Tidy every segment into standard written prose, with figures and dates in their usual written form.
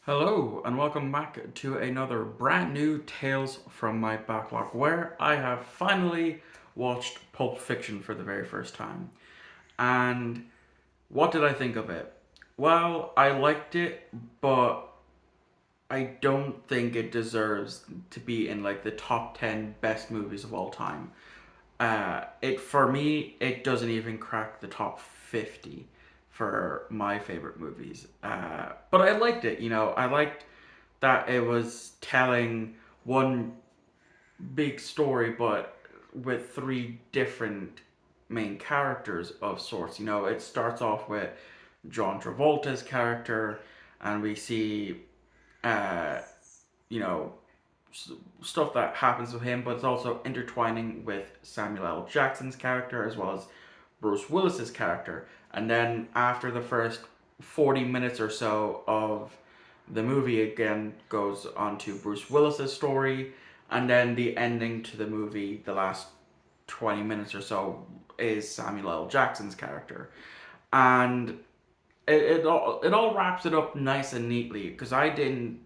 Hello, and welcome back to another brand new Tales from my Backlog, where I have finally watched Pulp Fiction for the very first time. And what did I think of it? Well, I liked it, but I don't think it deserves to be in like the top 10 best movies of all time. It for me, it doesn't even crack the top 50 for my favorite movies. But I liked it. I liked that it was telling one big story, but with three different main characters of sorts. It starts off with John Travolta's character, and we see, uh, you know, stuff that happens with him, but it's also intertwining with Samuel L. Jackson's character as well as Bruce Willis's character. And then after the first 40 minutes or so of the movie, again goes on to Bruce Willis's story, and then the ending to the movie, the last 20 minutes or so, is Samuel L. Jackson's character. And it all wraps it up nice and neatly because I didn't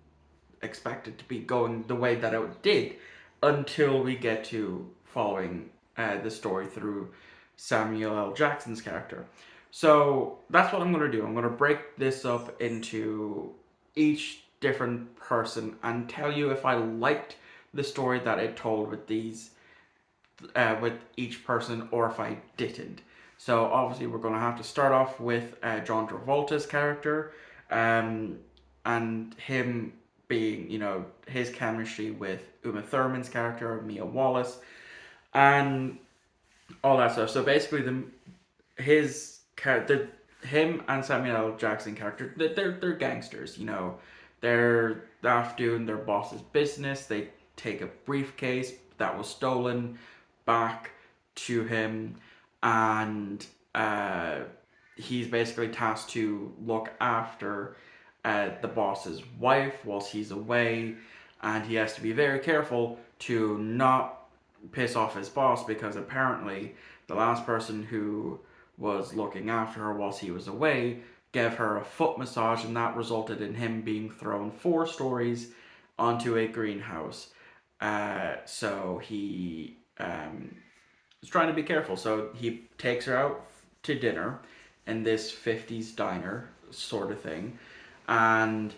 expect it to be going the way that it did until we get to following the story through Samuel L. Jackson's character. So that's what I'm going to do. I'm going to break this up into each different person and tell you if I liked the story that it told with each person or if I didn't. So obviously we're going to have to start off with John Travolta's character, um, and him being, his chemistry with Uma Thurman's character, Mia Wallace, and all that stuff. So basically, his character, him and Samuel L. Jackson character, they're gangsters. They're off doing their boss's business. They take a briefcase that was stolen back to him, and he's basically tasked to look after the boss's wife whilst he's away, and he has to be very careful to not piss off his boss because apparently the last person who was looking after her whilst he was away gave her a foot massage, and that resulted in him being thrown 4 stories onto a greenhouse. So he is trying to be careful. So he takes her out to dinner in this 50s diner sort of thing. And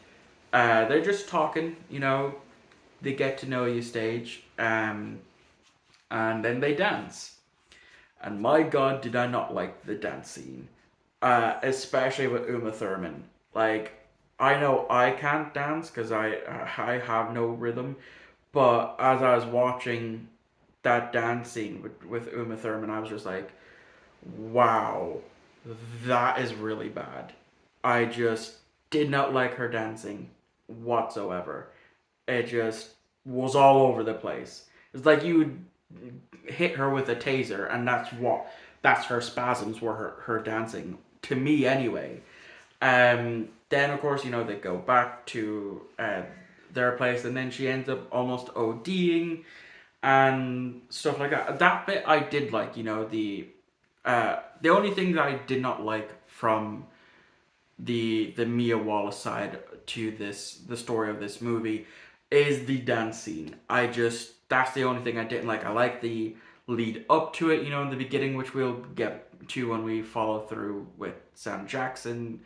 they're just talking, the get to know you stage. And then they dance. And my god, did I not like the dance scene. Especially with Uma Thurman. Like, I know I can't dance because I have no rhythm, but as I was watching that dance scene with Uma Thurman, I was just like, wow, that is really bad. I just did not like her dancing whatsoever. It just was all over the place. It's like you would hit her with a taser, and that's her spasms were her dancing to me anyway. Then of course they go back to their place, and then she ends up almost ODing and stuff like that. That bit I did like. The only thing that I did not like from the Mia Wallace side to the story of this movie is the dance scene. That's the only thing I didn't like. I like the lead up to it, in the beginning, which we'll get to when we follow through with Sam Jackson,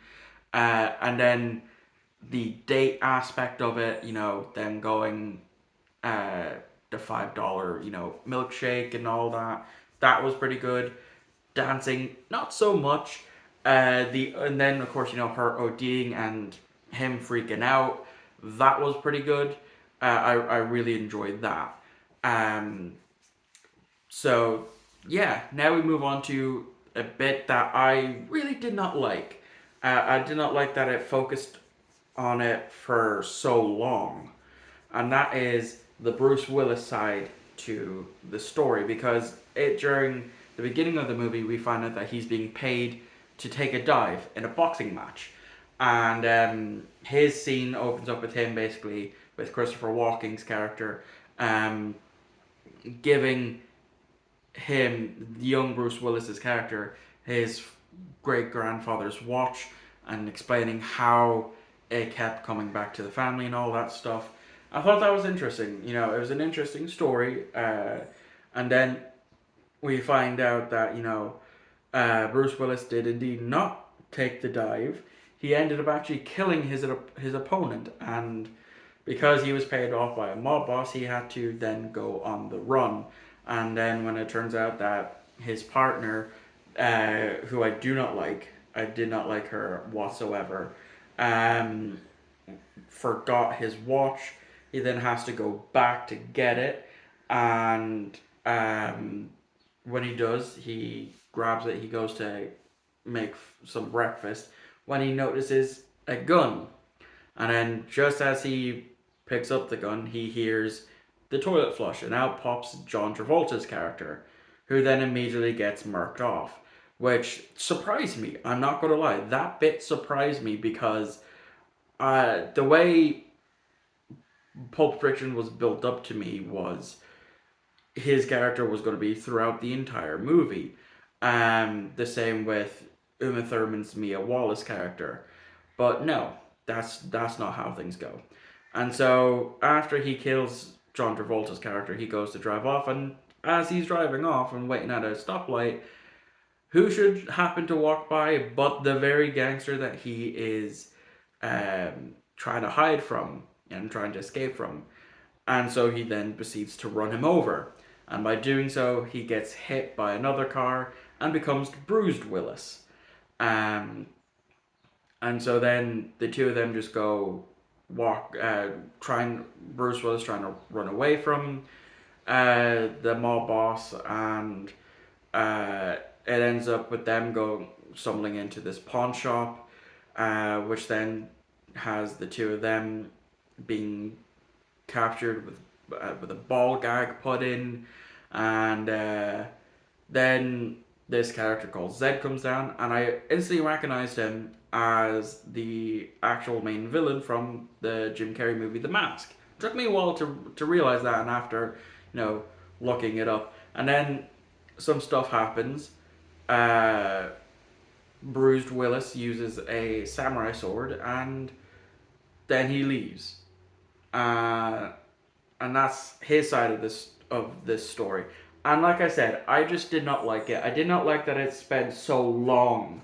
and then the date aspect of it, them going the $5, milkshake and all that. That was pretty good. Dancing, not so much. And then of course her ODing and him freaking out. That was pretty good. I really enjoyed that. Um, so yeah, now we move on to a bit that I really did not like. I did not like that it focused on it for so long, and that is the Bruce Willis side to the story, because it during the beginning of the movie we find out that he's being paid to take a dive in a boxing match, and his scene opens up with him basically with Christopher Walken's character giving him, young Bruce Willis's character, his great grandfather's watch, and explaining how it kept coming back to the family and all that stuff. I thought that was interesting. It was an interesting story. And then we find out that Bruce Willis did indeed not take the dive. He ended up actually killing his opponent, and because he was paid off by a mob boss, he had to then go on the run. And then when it turns out that his partner, who I did not like her whatsoever, um, forgot his watch. He then has to go back to get it, and when he does, he grabs it. He goes to make some breakfast when he notices a gun, and then just as he picks up the gun, he hears the toilet flush, and out pops John Travolta's character, who then immediately gets murked off, which surprised me. I'm not gonna lie, that bit surprised me because the way Pulp Fiction was built up to me was his character was going to be throughout the entire movie. The same with Uma Thurman's Mia Wallace character, but no, that's not how things go. And so after he kills John Travolta's character, he goes to drive off, and as he's driving off and waiting at a stoplight, who should happen to walk by but the very gangster that he is trying to hide from and trying to escape from. And so he then proceeds to run him over. And by doing so, he gets hit by another car and becomes Bruised Willis. Um, and so then the two of them just go Bruce Willis trying to run away from the mob boss, and uh, it ends up with them going stumbling into this pawn shop, which then has the two of them being captured with a ball gag put in, and then this character called Zed comes down, and I instantly recognized him as the actual main villain from the Jim Carrey movie The Mask. It took me a while to realize that, and after looking it up, and then some stuff happens. Uh, Bruised Willis uses a samurai sword, and then he leaves. Uh, and that's his side of this story. And like I said, I just did not like it. I did not like that it spent so long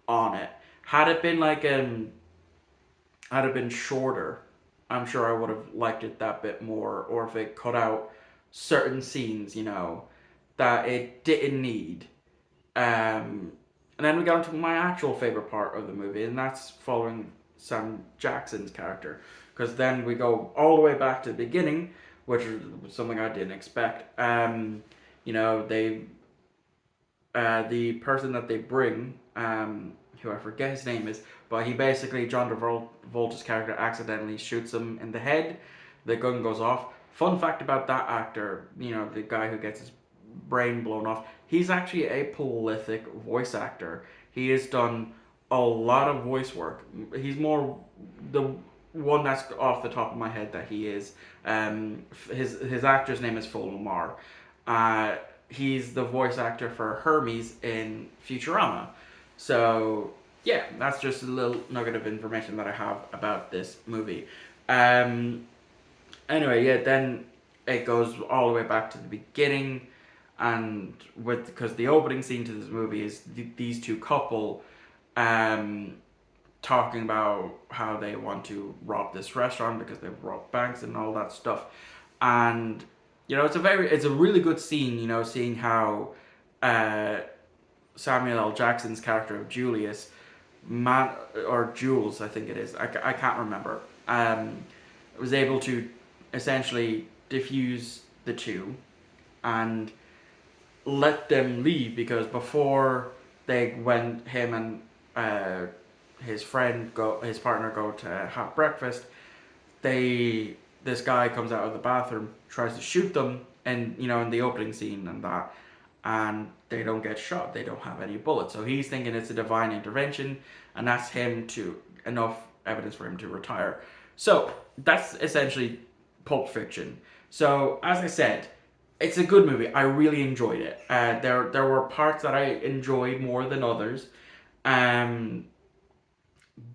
on it. Had it been had it been shorter, I'm sure I would have liked it that bit more. Or if it cut out certain scenes, that it didn't need. And then we got into my actual favorite part of the movie, and that's following Sam Jackson's character. Because then we go all the way back to the beginning, which was something I didn't expect. They the person that they bring, who I forget his name is, but he basically John Travolta's character accidentally shoots him in the head. The gun goes off. Fun fact about that actor, the guy who gets his brain blown off, he's actually a prolific voice actor. He has done a lot of voice work. He's more the one that's off the top of my head that he is. His actor's name is Phil Lamar. He's the voice actor for Hermes in Futurama. So yeah, that's just a little nugget of information that I have about this movie. Um, anyway, yeah, then it goes all the way back to the beginning, and because the opening scene to this movie is these two couple um, talking about how they want to rob this restaurant because they've robbed banks and all that stuff, and it's a really good scene. Seeing how uh, Samuel L. Jackson's character of Julius, man or Jules, I think it is. I can't remember. Was able to essentially diffuse the two and let them leave, because before him and his partner go to have breakfast, this guy comes out of the bathroom, tries to shoot them, and in the opening scene and that, and they don't get shot. They don't have any bullets. So he's thinking it's a divine intervention, and that's enough evidence for him to retire. So that's essentially Pulp Fiction. So as I said, it's a good movie. I really enjoyed it. There were parts that I enjoyed more than others. Um,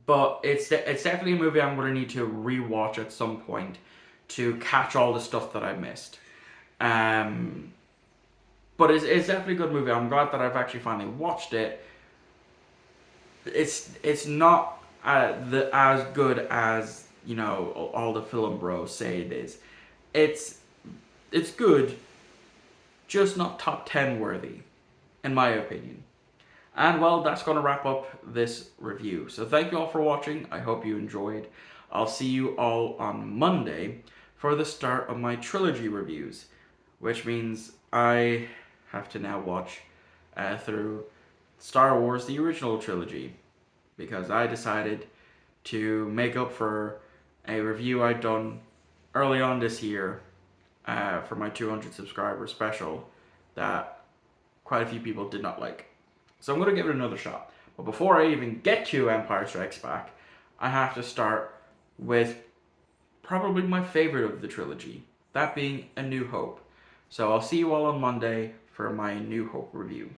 but it's definitely a movie I'm going to need to rewatch at some point to catch all the stuff that I missed. Um, but it's definitely a good movie. I'm glad that I've actually finally watched it. It's not as good as all the film bros say it is. It's it's good, just not top 10 worthy, in my opinion. And well, that's going to wrap up this review. So thank you all for watching. I hope you enjoyed. I'll see you all on Monday for the start of my trilogy reviews, which means I have to now watch through Star Wars the original trilogy because I decided to make up for a review I'd done early on this year for my 200 subscriber special that quite a few people did not like. So I'm going to give it another shot. But before I even get to Empire Strikes Back, I have to start with probably my favorite of the trilogy, that being A New Hope. So I'll see you all on Monday for my New Hope review.